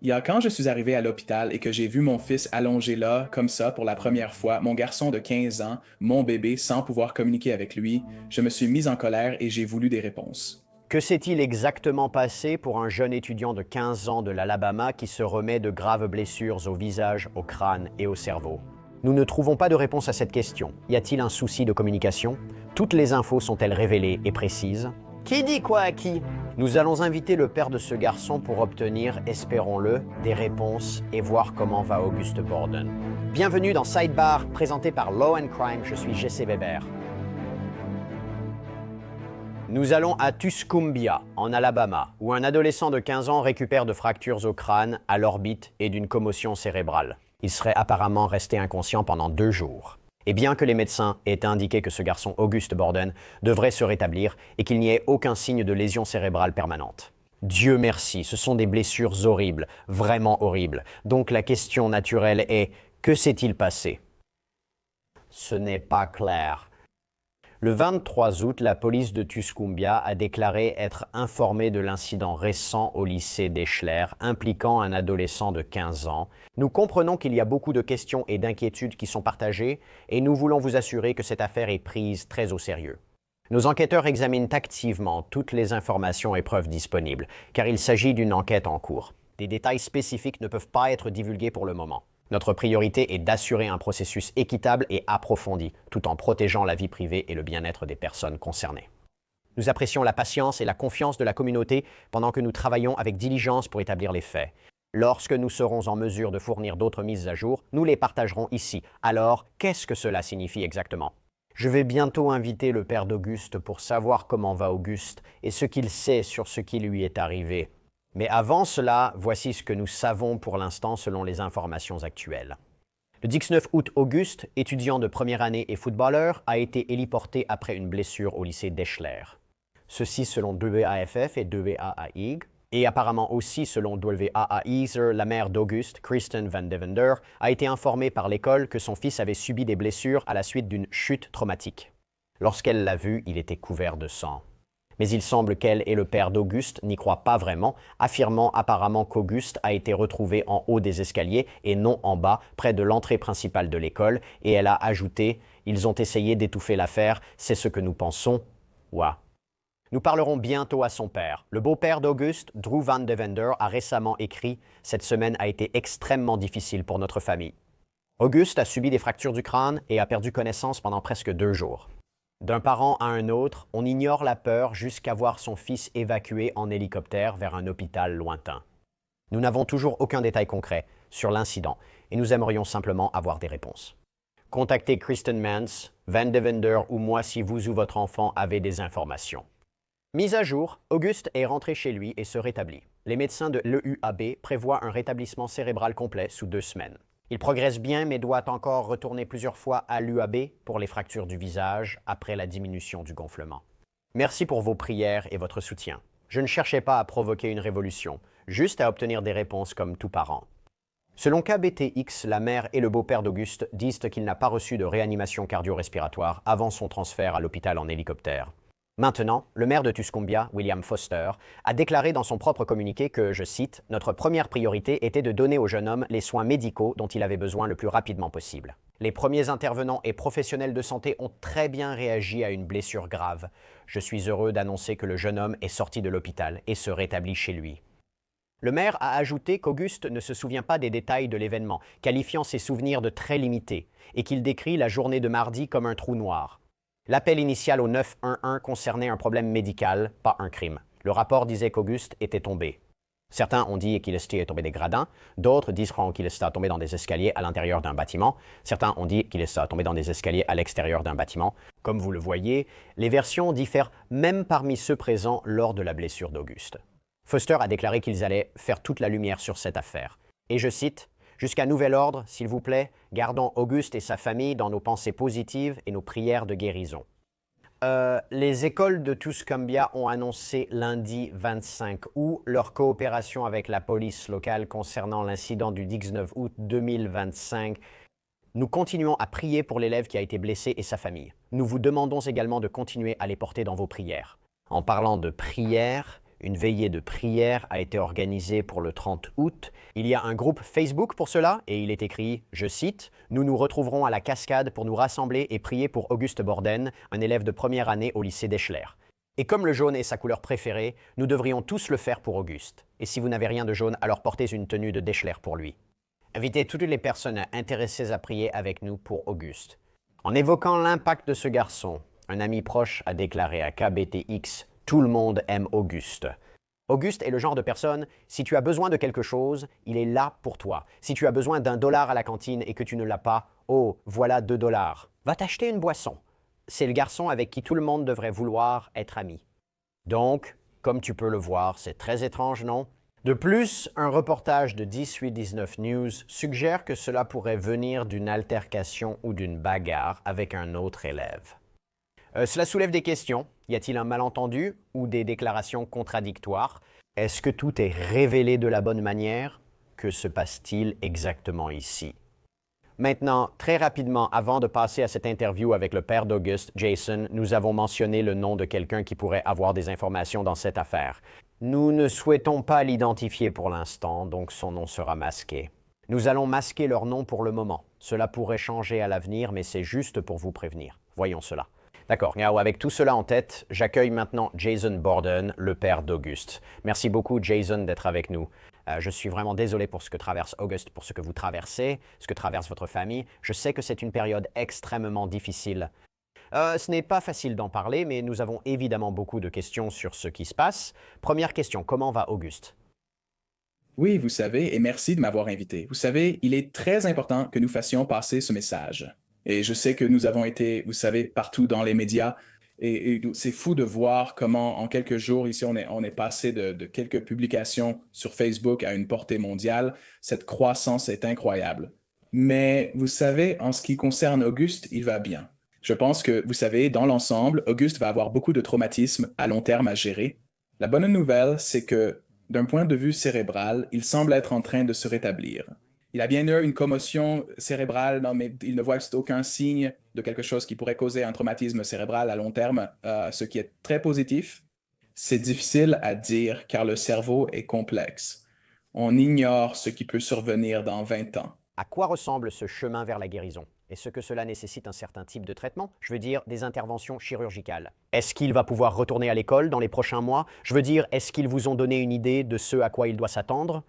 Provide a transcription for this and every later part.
Il y a quand je suis arrivé à l'hôpital et que j'ai vu mon fils allongé là, comme ça, pour la première fois, mon garçon de 15 ans, mon bébé, sans pouvoir communiquer avec lui, je me suis mis en colère et j'ai voulu des réponses. Que s'est-il exactement passé pour un jeune étudiant de 15 ans de l'Alabama qui se remet de graves blessures au visage, au crâne et au cerveau? Nous ne trouvons pas de réponse à cette question. Y a-t-il un souci de communication? Toutes les infos sont-elles révélées et précises? Qui dit quoi à qui? Nous allons inviter le père de ce garçon pour obtenir, espérons-le, des réponses et voir comment va Auguste Borden. Bienvenue dans Sidebar, présenté par Law and Crime, je suis Jesse Weber. Nous allons à Tuscumbia, en Alabama, où un adolescent de 15 ans récupère de fractures au crâne, à l'orbite et d'une commotion cérébrale. Il serait apparemment resté inconscient pendant 2 jours. Et bien que les médecins aient indiqué que ce garçon Auguste Borden devrait se rétablir et qu'il n'y ait aucun signe de lésion cérébrale permanente. Dieu merci, ce sont des blessures horribles, vraiment horribles. Donc la question naturelle est, que s'est-il passé? Ce n'est pas clair. Le 23 août, la police de Tuscumbia a déclaré être informée de l'incident récent au lycée d'Eschler impliquant un adolescent de 15 ans. Nous comprenons qu'il y a beaucoup de questions et d'inquiétudes qui sont partagées et nous voulons vous assurer que cette affaire est prise très au sérieux. Nos enquêteurs examinent activement toutes les informations et preuves disponibles, car il s'agit d'une enquête en cours. Des détails spécifiques ne peuvent pas être divulgués pour le moment. Notre priorité est d'assurer un processus équitable et approfondi, tout en protégeant la vie privée et le bien-être des personnes concernées. Nous apprécions la patience et la confiance de la communauté pendant que nous travaillons avec diligence pour établir les faits. Lorsque nous serons en mesure de fournir d'autres mises à jour, nous les partagerons ici. Alors, qu'est-ce que cela signifie exactement? Je vais bientôt inviter le père d'Auguste pour savoir comment va Auguste et ce qu'il sait sur ce qui lui est arrivé. Mais avant cela, voici ce que nous savons pour l'instant selon les informations actuelles. Le 19 août, Auguste, étudiant de première année et footballeur, a été héliporté après une blessure au lycée d'Eschler. Ceci selon WAFF et WAAIG, et apparemment aussi selon WAAIzer, la mère d'Auguste, Kristen Van Devender, a été informée par l'école que son fils avait subi des blessures à la suite d'une chute traumatique. Lorsqu'elle l'a vu, il était couvert de sang. Mais il semble qu'elle et le père d'Auguste n'y croient pas vraiment, affirmant apparemment qu'Auguste a été retrouvé en haut des escaliers et non en bas, près de l'entrée principale de l'école, et elle a ajouté « Ils ont essayé d'étouffer l'affaire, c'est ce que nous pensons. Ouah. » Nous parlerons bientôt à son père. Le beau-père d'Auguste, Drew Van Devender, a récemment écrit « Cette semaine a été extrêmement difficile pour notre famille. » Auguste a subi des fractures du crâne et a perdu connaissance pendant presque 2 jours. D'un parent à un autre, on ignore la peur jusqu'à voir son fils évacué en hélicoptère vers un hôpital lointain. Nous n'avons toujours aucun détail concret sur l'incident et nous aimerions simplement avoir des réponses. Contactez Kristen Mance, Van Devender ou moi si vous ou votre enfant avez des informations. Mise à jour, Auguste est rentré chez lui et se rétablit. Les médecins de l'EUAB prévoient un rétablissement cérébral complet sous 2 semaines. Il progresse bien, mais doit encore retourner plusieurs fois à l'UAB pour les fractures du visage après la diminution du gonflement. Merci pour vos prières et votre soutien. Je ne cherchais pas à provoquer une révolution, juste à obtenir des réponses comme tout parent. Selon KBTX, la mère et le beau-père d'Auguste disent qu'il n'a pas reçu de réanimation cardio-respiratoire avant son transfert à l'hôpital en hélicoptère. Maintenant, le maire de Tuscumbia, William Foster, a déclaré dans son propre communiqué que, je cite, « Notre première priorité était de donner au jeune homme les soins médicaux dont il avait besoin le plus rapidement possible. Les premiers intervenants et professionnels de santé ont très bien réagi à une blessure grave. Je suis heureux d'annoncer que le jeune homme est sorti de l'hôpital et se rétablit chez lui. » Le maire a ajouté qu'Auguste ne se souvient pas des détails de l'événement, qualifiant ses souvenirs de très limités, et qu'il décrit la journée de mardi comme un trou noir. L'appel initial au 911 concernait un problème médical, pas un crime. Le rapport disait qu'Auguste était tombé. Certains ont dit qu'il est tombé des gradins, d'autres disent qu'il est tombé dans des escaliers à l'intérieur d'un bâtiment, certains ont dit qu'il est tombé dans des escaliers à l'extérieur d'un bâtiment. Comme vous le voyez, les versions diffèrent même parmi ceux présents lors de la blessure d'Auguste. Foster a déclaré qu'ils allaient faire toute la lumière sur cette affaire. Et je cite, « Jusqu'à nouvel ordre, s'il vous plaît, gardons Auguste et sa famille dans nos pensées positives et nos prières de guérison. » Les écoles de Tuscumbia ont annoncé lundi 25 août leur coopération avec la police locale concernant l'incident du 19 août 2025. Nous continuons à prier pour l'élève qui a été blessé et sa famille. Nous vous demandons également de continuer à les porter dans vos prières. En parlant de prières, Une veillée de prière a été organisée pour le 30 août. Il y a un groupe Facebook pour cela et il est écrit, je cite, « Nous nous retrouverons à la cascade pour nous rassembler et prier pour Auguste Borden, un élève de première année au lycée d'Eschler. Et comme le jaune est sa couleur préférée, nous devrions tous le faire pour Auguste. Et si vous n'avez rien de jaune, alors portez une tenue de d'Eschler pour lui. Invitez toutes les personnes intéressées à prier avec nous pour Auguste. » En évoquant l'impact de ce garçon, un ami proche a déclaré à KBTX « Tout le monde aime Auguste ». Auguste est le genre de personne, si tu as besoin de quelque chose, il est là pour toi. Si tu as besoin d'$1 à la cantine et que tu ne l'as pas, oh, voilà $2. Va t'acheter une boisson. C'est le garçon avec qui tout le monde devrait vouloir être ami. Donc, comme tu peux le voir, c'est très étrange, non? De plus, un reportage de 1819 News suggère que cela pourrait venir d'une altercation ou d'une bagarre avec un autre élève. Cela soulève des questions. Y a-t-il un malentendu ou des déclarations contradictoires? Est-ce que tout est révélé de la bonne manière? Que se passe-t-il exactement ici? Maintenant, très rapidement, avant de passer à cette interview avec le père d'Auguste, Jason, nous avons mentionné le nom de quelqu'un qui pourrait avoir des informations dans cette affaire. Nous ne souhaitons pas l'identifier pour l'instant, donc son nom sera masqué. Nous allons masquer leur nom pour le moment. Cela pourrait changer à l'avenir, mais c'est juste pour vous prévenir. Voyons cela. D'accord, avec tout cela en tête, j'accueille maintenant Jason Borden, le père d'Auguste. Merci beaucoup, Jason, d'être avec nous. Je suis vraiment désolé pour ce que traverse Auguste, pour ce que vous traversez, ce que traverse votre famille. Je sais que c'est une période extrêmement difficile. Ce n'est pas facile d'en parler, mais nous avons évidemment beaucoup de questions sur ce qui se passe. Première question, comment va Auguste? Oui, vous savez, et merci de m'avoir invité. Vous savez, il est très important que nous fassions passer ce message. Et je sais que nous avons été, vous savez, partout dans les médias. Et c'est fou de voir comment, en quelques jours, ici, on est passé de quelques publications sur Facebook à une portée mondiale. Cette croissance est incroyable. Mais vous savez, en ce qui concerne Auguste, il va bien. Je pense que, vous savez, dans l'ensemble, Auguste va avoir beaucoup de traumatismes à long terme à gérer. La bonne nouvelle, c'est que, d'un point de vue cérébral, il semble être en train de se rétablir. Il a bien eu une commotion cérébrale, non, mais il ne voit aucun signe de quelque chose qui pourrait causer un traumatisme cérébral à long terme, ce qui est très positif. C'est difficile à dire car le cerveau est complexe. On ignore ce qui peut survenir dans 20 ans. À quoi ressemble ce chemin vers la guérison? Est-ce que cela nécessite un certain type de traitement? Je veux dire, des interventions chirurgicales. Est-ce qu'il va pouvoir retourner à l'école dans les prochains mois? Je veux dire, est-ce qu'ils vous ont donné une idée de ce à quoi il doit s'attendre?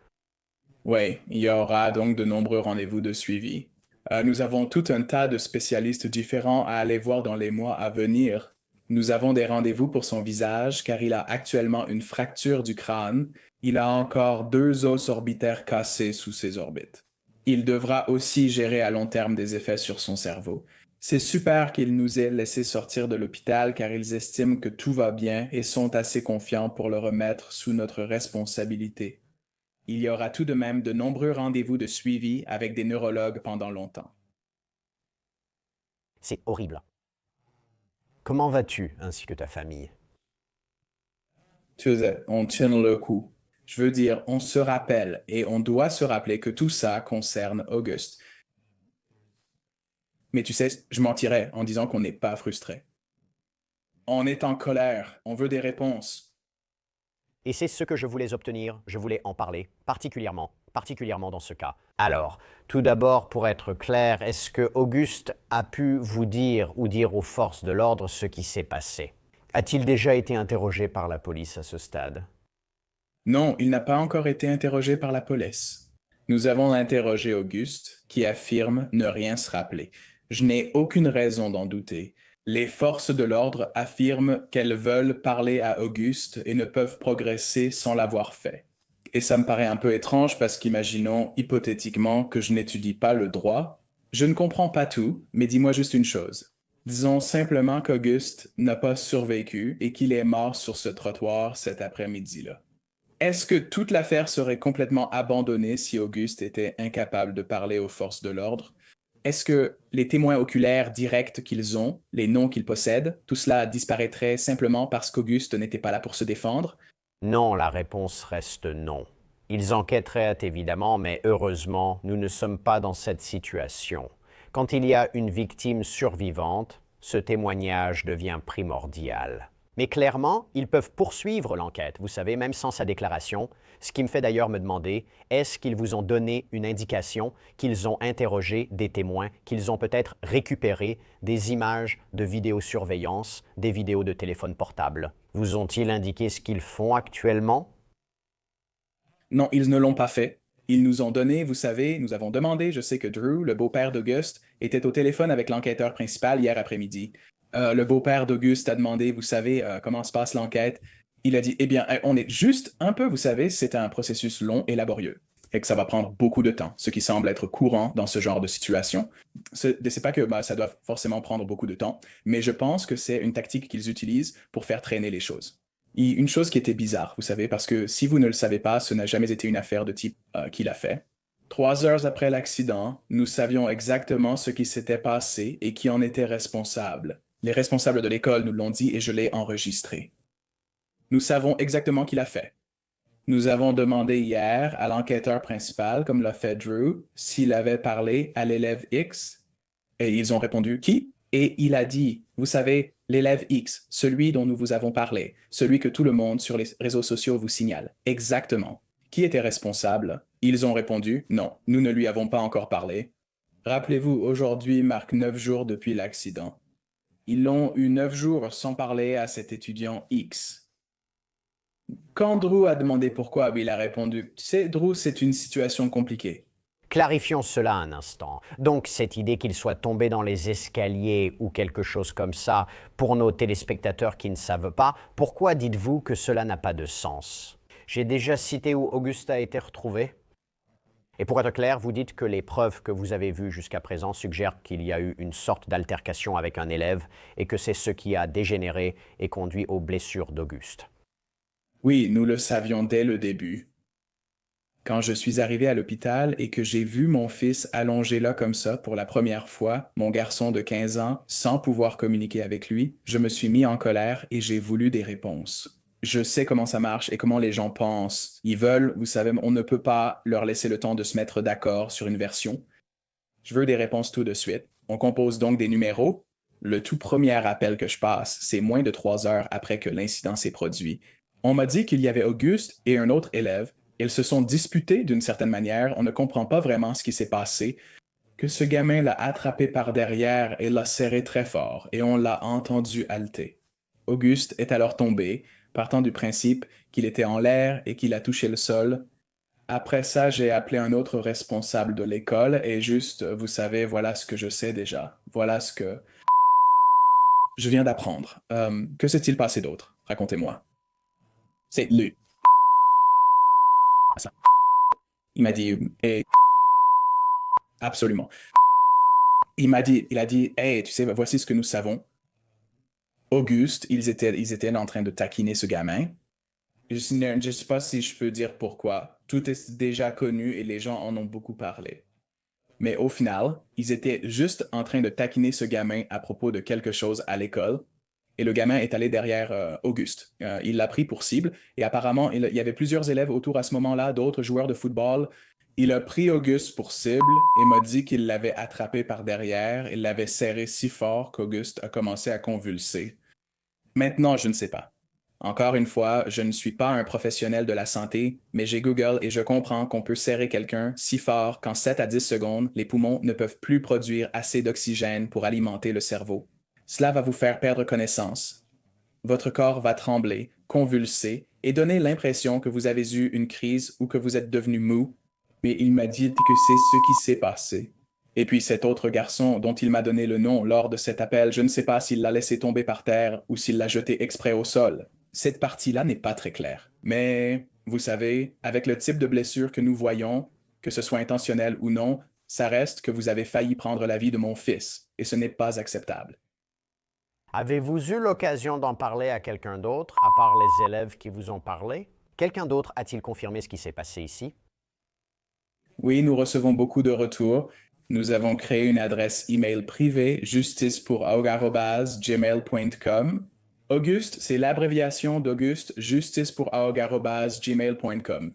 Oui, il y aura donc de nombreux rendez-vous de suivi. Nous avons tout un tas de spécialistes différents à aller voir dans les mois à venir. Nous avons des rendez-vous pour son visage car il a actuellement une fracture du crâne. Il a encore 2 os orbitaires cassés sous ses orbites. Il devra aussi gérer à long terme des effets sur son cerveau. C'est super qu'ils nous aient laissé sortir de l'hôpital car ils estiment que tout va bien et sont assez confiants pour le remettre sous notre responsabilité. Il y aura tout de même de nombreux rendez-vous de suivi avec des neurologues pendant longtemps. C'est horrible. Comment vas-tu ainsi que ta famille? Tu sais, on tient le coup. Je veux dire, on se rappelle et on doit se rappeler que tout ça concerne Auguste. Mais tu sais, je mentirais en disant qu'on n'est pas frustré. On est en colère, on veut des réponses. Et c'est ce que je voulais obtenir, je voulais en parler, particulièrement dans ce cas. Alors, tout d'abord, pour être clair, est-ce que Auguste a pu vous dire ou dire aux forces de l'ordre ce qui s'est passé? A-t-il déjà été interrogé par la police à ce stade? Non, il n'a pas encore été interrogé par la police. Nous avons interrogé Auguste, qui affirme ne rien se rappeler. Je n'ai aucune raison d'en douter. Les forces de l'ordre affirment qu'elles veulent parler à Auguste et ne peuvent progresser sans l'avoir fait. Et ça me paraît un peu étrange parce qu'imaginons hypothétiquement que je n'étudie pas le droit. Je ne comprends pas tout, mais dis-moi juste une chose. Disons simplement qu'Auguste n'a pas survécu et qu'il est mort sur ce trottoir cet après-midi-là. Est-ce que toute l'affaire serait complètement abandonnée si Auguste était incapable de parler aux forces de l'ordre? Est-ce que les témoins oculaires directs qu'ils ont, les noms qu'ils possèdent, tout cela disparaîtrait simplement parce qu'Auguste n'était pas là pour se défendre? Non, la réponse reste non. Ils enquêteraient évidemment, mais heureusement, nous ne sommes pas dans cette situation. Quand il y a une victime survivante, ce témoignage devient primordial. Mais clairement, ils peuvent poursuivre l'enquête, vous savez, même sans sa déclaration, ce qui me fait d'ailleurs me demander, est-ce qu'ils vous ont donné une indication qu'ils ont interrogé des témoins, qu'ils ont peut-être récupéré des images de vidéosurveillance, des vidéos de téléphone portable? Vous ont-ils indiqué ce qu'ils font actuellement? Non, ils ne l'ont pas fait. Ils nous ont donné, vous savez, nous avons demandé, je sais que Drew, le beau-père d'Auguste, était au téléphone avec l'enquêteur principal hier après-midi. Le beau-père d'Auguste a demandé, vous savez, comment se passe l'enquête. Il a dit, eh bien, on est juste un peu, vous savez, c'est un processus long et laborieux et que ça va prendre beaucoup de temps, ce qui semble être courant dans ce genre de situation. C'est pas que ça doit forcément prendre beaucoup de temps, mais je pense que c'est une tactique qu'ils utilisent pour faire traîner les choses. Une chose qui était bizarre, vous savez, parce que si vous ne le savez pas, ce n'a jamais été une affaire de type qu'il a fait. 3 heures après l'accident, nous savions exactement ce qui s'était passé et qui en était responsable. Les responsables de l'école nous l'ont dit et je l'ai enregistré. Nous savons exactement qui l'a fait. Nous avons demandé hier à l'enquêteur principal, comme l'a fait Drew, s'il avait parlé à l'élève X et ils ont répondu qui? Et il a dit, vous savez, l'élève X, celui dont nous vous avons parlé, celui que tout le monde sur les réseaux sociaux vous signale. Exactement. Qui était responsable? Ils ont répondu, non, nous ne lui avons pas encore parlé. Rappelez-vous, aujourd'hui marque 9 jours depuis l'accident. Ils l'ont eu 9 jours sans parler à cet étudiant X. Quand Drew a demandé pourquoi, il a répondu, tu sais, Drew, c'est une situation compliquée. Clarifions cela un instant. Donc, cette idée qu'il soit tombé dans les escaliers ou quelque chose comme ça, pour nos téléspectateurs qui ne savent pas, pourquoi dites-vous que cela n'a pas de sens? J'ai déjà cité où Auguste a été retrouvé. Et pour être clair, vous dites que les preuves que vous avez vues jusqu'à présent suggèrent qu'il y a eu une sorte d'altercation avec un élève et que c'est ce qui a dégénéré et conduit aux blessures d'Auguste. Oui, nous le savions dès le début. Quand je suis arrivé à l'hôpital et que j'ai vu mon fils allongé là comme ça pour la première fois, mon garçon de 15 ans, sans pouvoir communiquer avec lui, je me suis mis en colère et j'ai voulu des réponses. Je sais comment ça marche et comment les gens pensent. Ils veulent, vous savez, on ne peut pas leur laisser le temps de se mettre d'accord sur une version. Je veux des réponses tout de suite. On compose donc des numéros. Le tout premier appel que je passe, c'est moins de 3 heures après que l'incident s'est produit. On m'a dit qu'il y avait Auguste et un autre élève. Ils se sont disputés d'une certaine manière. On ne comprend pas vraiment ce qui s'est passé. Que ce gamin l'a attrapé par derrière et l'a serré très fort, et on l'a entendu halter. Auguste est alors tombé, partant du principe qu'il était en l'air et qu'il a touché le sol. Après ça, j'ai appelé un autre responsable de l'école et juste, vous savez, voilà ce que je sais déjà. Voilà ce que je viens d'apprendre. Que s'est-il passé d'autre? Racontez-moi. C'est lui. Ça. Il m'a dit, hey, absolument. Il a dit, hey, tu sais, voici ce que nous savons. Auguste, ils étaient en train de taquiner ce gamin. Je ne sais pas si je peux dire pourquoi. Tout est déjà connu et les gens en ont beaucoup parlé. Mais au final, ils étaient juste en train de taquiner ce gamin à propos de quelque chose à l'école. Et le gamin est allé derrière Auguste. Il l'a pris pour cible. Et apparemment, il y avait plusieurs élèves autour à ce moment-là, d'autres joueurs de football. Il a pris Auguste pour cible et m'a dit qu'il l'avait attrapé par derrière. Il l'avait serré si fort qu'Auguste a commencé à convulser. Maintenant, je ne sais pas. Encore une fois, je ne suis pas un professionnel de la santé, mais j'ai Google et je comprends qu'on peut serrer quelqu'un si fort qu'en 7 à 10 secondes, les poumons ne peuvent plus produire assez d'oxygène pour alimenter le cerveau. Cela va vous faire perdre connaissance. Votre corps va trembler, convulser et donner l'impression que vous avez eu une crise ou que vous êtes devenu mou. Mais il m'a dit que c'est ce qui s'est passé. Et puis cet autre garçon dont il m'a donné le nom lors de cet appel, je ne sais pas s'il l'a laissé tomber par terre ou s'il l'a jeté exprès au sol. Cette partie-là n'est pas très claire. Mais, vous savez, avec le type de blessure que nous voyons, que ce soit intentionnel ou non, ça reste que vous avez failli prendre la vie de mon fils, et ce n'est pas acceptable. Avez-vous eu l'occasion d'en parler à quelqu'un d'autre, à part les élèves qui vous ont parlé? Quelqu'un d'autre a-t-il confirmé ce qui s'est passé ici? Oui, nous recevons beaucoup de retours. Nous avons créé une adresse email privée, justicepouraug@gmail.com. Auguste, c'est l'abréviation d'Auguste, justicepouraug@gmail.com.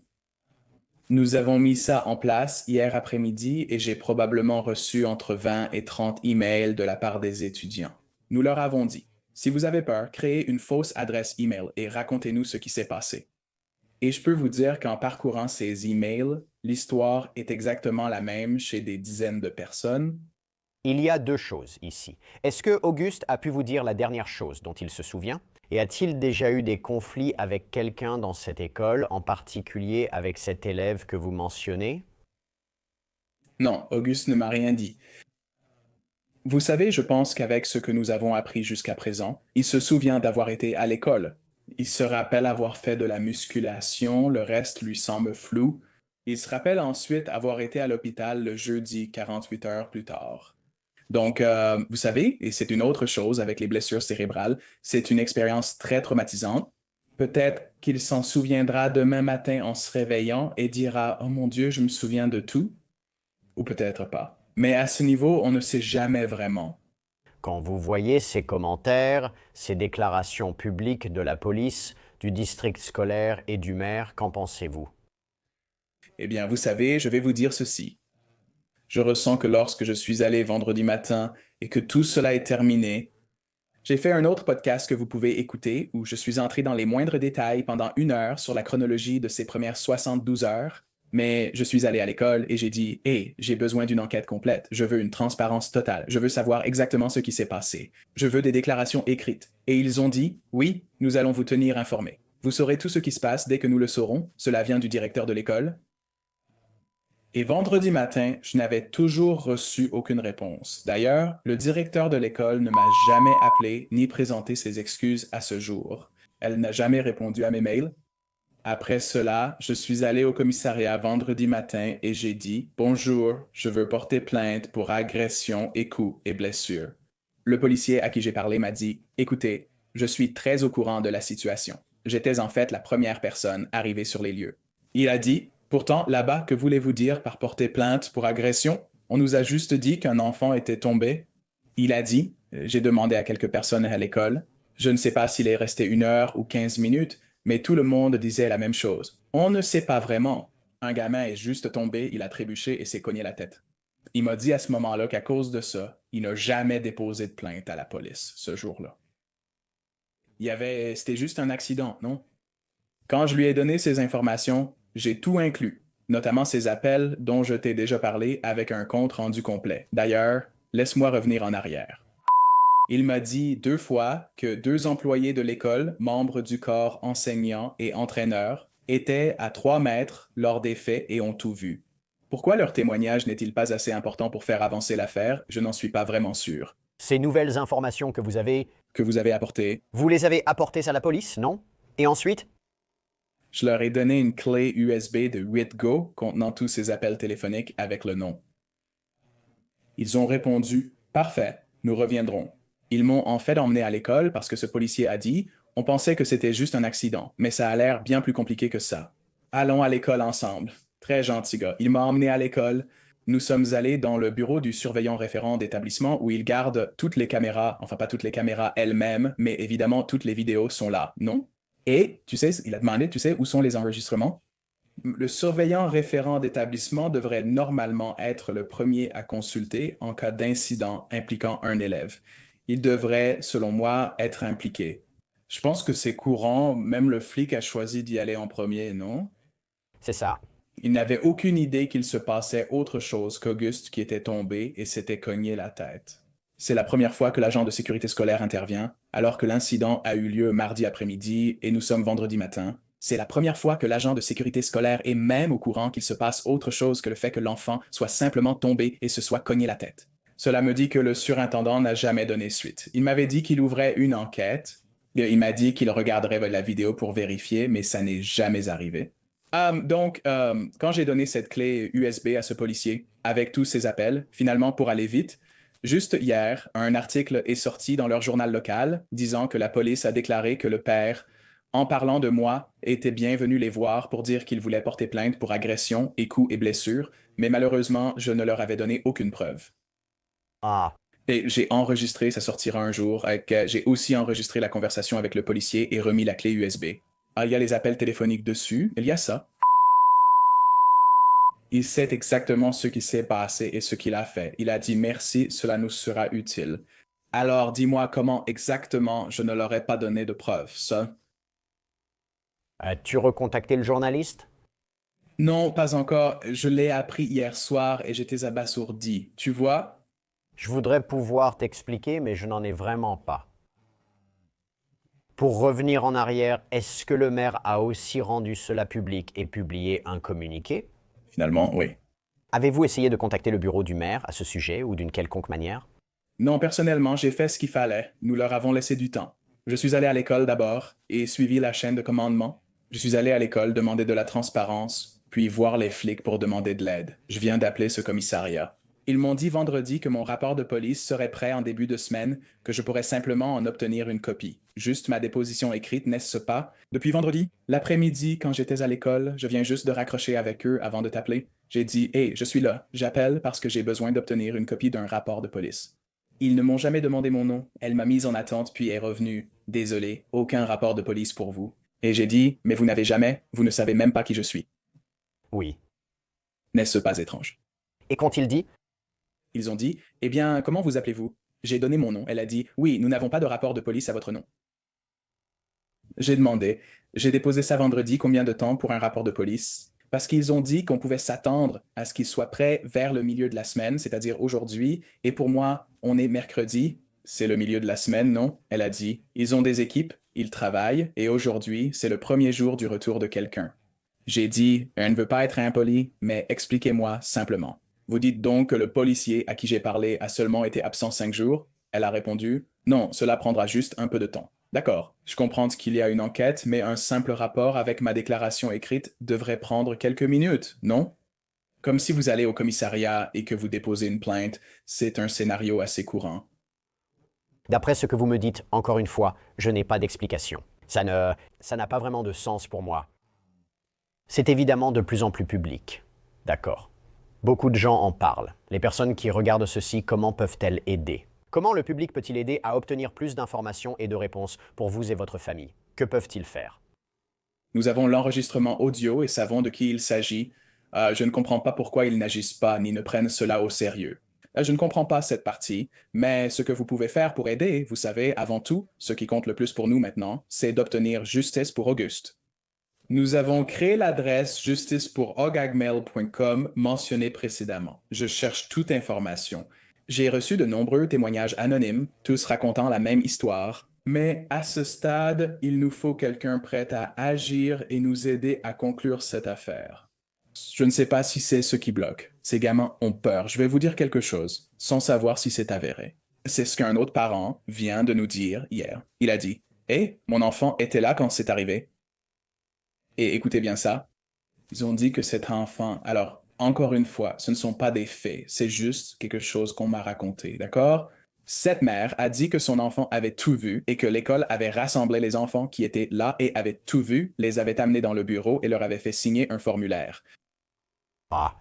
Nous avons mis ça en place hier après-midi et j'ai probablement reçu entre 20 et 30 emails de la part des étudiants. Nous leur avons dit, Si vous avez peur, créez une fausse adresse email et racontez-nous ce qui s'est passé. Et je peux vous dire qu'en parcourant ces emails, l'histoire est exactement la même chez des dizaines de personnes. Il y a deux choses ici. Est-ce que Auguste a pu vous dire la dernière chose dont il se souvient? Et a-t-il déjà eu des conflits avec quelqu'un dans cette école, en particulier avec cet élève que vous mentionnez? Non, Auguste ne m'a rien dit. Vous savez, je pense qu'avec ce que nous avons appris jusqu'à présent, il se souvient d'avoir été à l'école. Il se rappelle avoir fait de la musculation, le reste lui semble flou. Il se rappelle ensuite avoir été à l'hôpital le jeudi 48 heures plus tard. Donc, vous savez, et c'est une autre chose avec les blessures cérébrales, c'est une expérience très traumatisante. Peut-être qu'il s'en souviendra demain matin en se réveillant et dira, oh mon Dieu, je me souviens de tout, ou peut-être pas. Mais à ce niveau, on ne sait jamais vraiment. Quand vous voyez ces commentaires, ces déclarations publiques de la police, du district scolaire et du maire, qu'en pensez-vous? Eh bien, vous savez, je vais vous dire ceci. Je ressens que lorsque je suis allé vendredi matin et que tout cela est terminé, j'ai fait un autre podcast que vous pouvez écouter où je suis entré dans les moindres détails pendant 1 heure sur la chronologie de ces premières 72 heures, mais je suis allé à l'école et j'ai dit, hey, j'ai besoin d'une enquête complète, je veux une transparence totale, je veux savoir exactement ce qui s'est passé, je veux des déclarations écrites. Et ils ont dit, oui, nous allons vous tenir informés. Vous saurez tout ce qui se passe dès que nous le saurons, cela vient du directeur de l'école. Et vendredi matin, je n'avais toujours reçu aucune réponse. D'ailleurs, le directeur de l'école ne m'a jamais appelé ni présenté ses excuses à ce jour. Elle n'a jamais répondu à mes mails. Après cela, je suis allé au commissariat vendredi matin et j'ai dit bonjour, je veux porter plainte pour agression et coups et blessures. Le policier à qui j'ai parlé m'a dit écoutez, je suis très au courant de la situation. J'étais en fait la première personne arrivée sur les lieux. Il a dit pourtant, là-bas, que voulez-vous dire par porter plainte pour agression? On nous a juste dit qu'un enfant était tombé. Il a dit j'ai demandé à quelques personnes à l'école. Je ne sais pas s'il est resté 1 heure ou 15 minutes, mais tout le monde disait la même chose. On ne sait pas vraiment. Un gamin est juste tombé, il a trébuché et s'est cogné la tête. Il m'a dit à ce moment-là qu'à cause de ça, il n'a jamais déposé de plainte à la police ce jour-là. C'était juste un accident, non? Quand je lui ai donné ces informations, j'ai tout inclus, notamment ces appels dont je t'ai déjà parlé avec un compte rendu complet. D'ailleurs, laisse-moi revenir en arrière. Il m'a dit 2 fois que 2 employés de l'école, membres du corps enseignant et entraîneur, étaient à 3 mètres lors des faits et ont tout vu. Pourquoi leur témoignage n'est-il pas assez important pour faire avancer l'affaire? Je n'en suis pas vraiment sûr. Ces nouvelles informations Que vous avez apporté, vous les avez apportées à la police, non? Et ensuite? je leur ai donné une clé USB de 8 Go contenant tous ces appels téléphoniques avec le nom. Ils ont répondu parfait, nous reviendrons. Ils m'ont en fait emmené à l'école parce que ce policier a dit on pensait que c'était juste un accident, mais ça a l'air bien plus compliqué que ça. Allons à l'école ensemble. Très gentil gars. Il m'a emmené à l'école. Nous sommes allés dans le bureau du surveillant référent d'établissement où il garde toutes les caméras, enfin pas toutes les caméras elles-mêmes, mais évidemment toutes les vidéos sont là, non? Et, tu sais, il a demandé, tu sais, où sont les enregistrements? Le surveillant référent d'établissement devrait normalement être le premier à consulter en cas d'incident impliquant un élève. Il devrait, selon moi, être impliqué. Je pense que c'est courant, même le flic a choisi d'y aller en premier, non? C'est ça. Il n'avait aucune idée qu'il se passait autre chose qu'Auguste qui était tombé et s'était cogné la tête. C'est la première fois que l'agent de sécurité scolaire intervient, alors que l'incident a eu lieu mardi après-midi et nous sommes vendredi matin. C'est la première fois que l'agent de sécurité scolaire est même au courant qu'il se passe autre chose que le fait que l'enfant soit simplement tombé et se soit cogné la tête. Cela me dit que le surintendant n'a jamais donné suite. Il m'avait dit qu'il ouvrait une enquête. Il m'a dit qu'il regarderait la vidéo pour vérifier, mais ça n'est jamais arrivé. Quand j'ai donné cette clé USB à ce policier, avec tous ces appels, finalement, pour aller vite, juste hier, un article est sorti dans leur journal local disant que la police a déclaré que le père, en parlant de moi, était bien venu les voir pour dire qu'il voulait porter plainte pour agression et coups et blessures, mais malheureusement, je ne leur avais donné aucune preuve. Ah, Et j'ai enregistré, ça sortira un jour, j'ai aussi enregistré la conversation avec le policier et remis la clé USB. Ah, il y a les appels téléphoniques dessus, il y a ça. Il sait exactement ce qui s'est passé et ce qu'il a fait. Il a dit merci, cela nous sera utile. Alors dis-moi comment exactement je ne leur ai pas donné de preuves, ça? As-tu recontacté le journaliste? Non, pas encore. Je l'ai appris hier soir et j'étais abasourdi. Tu vois? Je voudrais pouvoir t'expliquer, mais je n'en ai vraiment pas. Pour revenir en arrière, est-ce que le maire a aussi rendu cela public et publié un communiqué? Finalement, oui. Avez-vous essayé de contacter le bureau du maire à ce sujet ou d'une quelconque manière? Non, personnellement, j'ai fait ce qu'il fallait. Nous leur avons laissé du temps. Je suis allé à l'école d'abord et suivi la chaîne de commandement. Je suis allé à l'école demander de la transparence, puis voir les flics pour demander de l'aide. Je viens d'appeler ce commissariat. Ils m'ont dit vendredi que mon rapport de police serait prêt en début de semaine, que je pourrais simplement en obtenir une copie. Juste ma déposition écrite, n'est-ce pas? Depuis vendredi, l'après-midi, quand j'étais à l'école, je viens juste de raccrocher avec eux avant de t'appeler. J'ai dit, Hey, je suis là. J'appelle parce que j'ai besoin d'obtenir une copie d'un rapport de police. Ils ne m'ont jamais demandé mon nom. Elle m'a mise en attente puis est revenue. Désolé, aucun rapport de police pour vous. Et j'ai dit, mais vous n'avez jamais, vous ne savez même pas qui je suis. Oui. N'est-ce pas étrange? Et qu'ont-ils dit? Ils ont dit, eh bien, comment vous appelez-vous? J'ai donné mon nom. Elle a dit, oui, nous n'avons pas de rapport de police à votre nom. J'ai demandé, j'ai déposé ça vendredi, combien de temps pour un rapport de police? Parce qu'ils ont dit qu'on pouvait s'attendre à ce qu'il soit prêt vers le milieu de la semaine, c'est-à-dire aujourd'hui, et pour moi, on est mercredi, c'est le milieu de la semaine, non? Elle a dit, ils ont des équipes, ils travaillent, et aujourd'hui, c'est le premier jour du retour de quelqu'un. J'ai dit, elle ne veut pas être impoli, mais expliquez-moi simplement. Vous dites donc que le policier à qui j'ai parlé a seulement été absent 5 jours? Elle a répondu, non, cela prendra juste un peu de temps. D'accord, je comprends qu'il y a une enquête, mais un simple rapport avec ma déclaration écrite devrait prendre quelques minutes, non? Comme si vous allez au commissariat et que vous déposez une plainte, c'est un scénario assez courant. D'après ce que vous me dites, encore une fois, je n'ai pas d'explication. Ça n'a pas vraiment de sens pour moi. C'est évidemment de plus en plus public. D'accord. Beaucoup de gens en parlent. Les personnes qui regardent ceci, comment peuvent-elles aider? Comment le public peut-il aider à obtenir plus d'informations et de réponses pour vous et votre famille? Que peuvent-ils faire? Nous avons l'enregistrement audio et savons de qui il s'agit. Je ne comprends pas pourquoi ils n'agissent pas ni ne prennent cela au sérieux. Je ne comprends pas cette partie, mais ce que vous pouvez faire pour aider, vous savez, avant tout, ce qui compte le plus pour nous maintenant, c'est d'obtenir justice pour Auguste. Nous avons créé l'adresse justicepourogagmail.com mentionnée précédemment. Je cherche toute information. J'ai reçu de nombreux témoignages anonymes, tous racontant la même histoire, mais à ce stade, il nous faut quelqu'un prêt à agir et nous aider à conclure cette affaire. Je ne sais pas si c'est ce qui bloque. Ces gamins ont peur. Je vais vous dire quelque chose, sans savoir si c'est avéré. C'est ce qu'un autre parent vient de nous dire hier. Il a dit, Hé, mon enfant était là quand c'est arrivé. Et écoutez bien ça, ils ont dit que cet enfant, alors encore une fois, ce ne sont pas des faits, c'est juste quelque chose qu'on m'a raconté, d'accord? Cette mère a dit que son enfant avait tout vu et que l'école avait rassemblé les enfants qui étaient là et avaient tout vu, les avait amenés dans le bureau et leur avait fait signer un formulaire. Ah,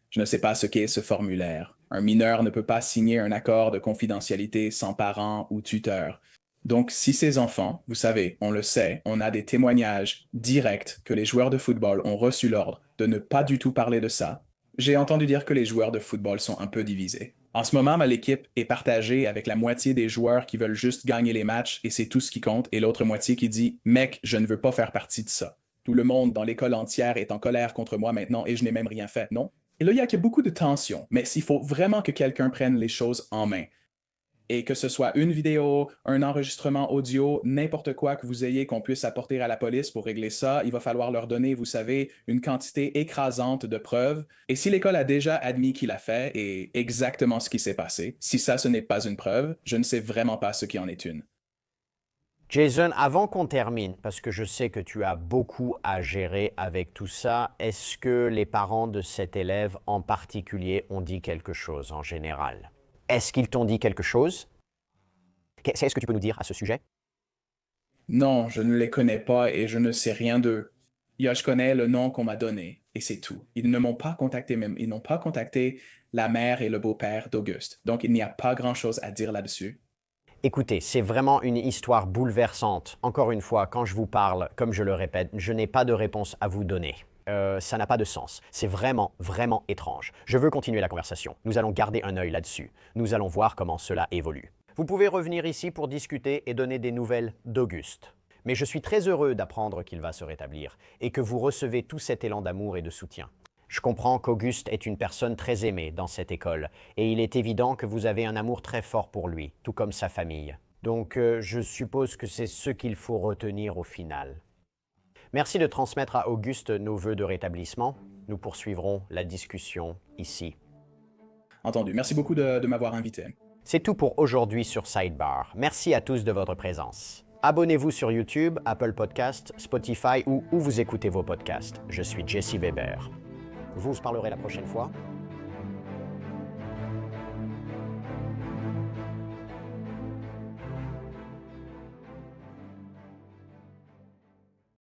Je ne sais pas ce qu'est ce formulaire. Un mineur ne peut pas signer un accord de confidentialité sans parent ou tuteur. Donc, si ces enfants, vous savez, on le sait, on a des témoignages directs que les joueurs de football ont reçu l'ordre de ne pas du tout parler de ça, j'ai entendu dire que les joueurs de football sont un peu divisés. En ce moment, l'équipe est partagée avec la moitié des joueurs qui veulent juste gagner les matchs et c'est tout ce qui compte, et l'autre moitié qui dit, Mec, je ne veux pas faire partie de ça. Tout le monde dans l'école entière est en colère contre moi maintenant et je n'ai même rien fait, non? Et là, il y a beaucoup de tension, mais s'il faut vraiment que quelqu'un prenne les choses en main, et que ce soit une vidéo, un enregistrement audio, n'importe quoi que vous ayez qu'on puisse apporter à la police pour régler ça, il va falloir leur donner, vous savez, une quantité écrasante de preuves. Et si l'école a déjà admis qu'il a fait et exactement ce qui s'est passé, si ça, ce n'est pas une preuve, je ne sais vraiment pas ce qui en est une. Jason, avant qu'on termine, parce que je sais que tu as beaucoup à gérer avec tout ça, est-ce que les parents de cet élève en particulier ont dit quelque chose en général? Est-ce qu'ils t'ont dit quelque chose? Qu'est-ce que tu peux nous dire à ce sujet? Non, je ne les connais pas et je ne sais rien d'eux. Je connais le nom qu'on m'a donné et c'est tout. Ils ne m'ont pas contacté même. Ils n'ont pas contacté la mère et le beau-père d'Auguste. Donc, il n'y a pas grand-chose à dire là-dessus. Écoutez, c'est vraiment une histoire bouleversante. Encore une fois, quand je vous parle, comme je le répète, je n'ai pas de réponse à vous donner. Ça n'a pas de sens. C'est vraiment, vraiment étrange. Je veux continuer la conversation. Nous allons garder un œil là-dessus. Nous allons voir comment cela évolue. Vous pouvez revenir ici pour discuter et donner des nouvelles d'Auguste. Mais je suis très heureux d'apprendre qu'il va se rétablir et que vous recevez tout cet élan d'amour et de soutien. Je comprends qu'Auguste est une personne très aimée dans cette école et il est évident que vous avez un amour très fort pour lui, tout comme sa famille. Donc je suppose que c'est ce qu'il faut retenir au final. Merci de transmettre à Auguste nos vœux de rétablissement. Nous poursuivrons la discussion ici. Entendu. Merci beaucoup de m'avoir invité. C'est tout pour aujourd'hui sur Sidebar. Merci à tous de votre présence. Abonnez-vous sur YouTube, Apple Podcasts, Spotify ou où vous écoutez vos podcasts. Je suis Jesse Weber. Vous parlerez la prochaine fois.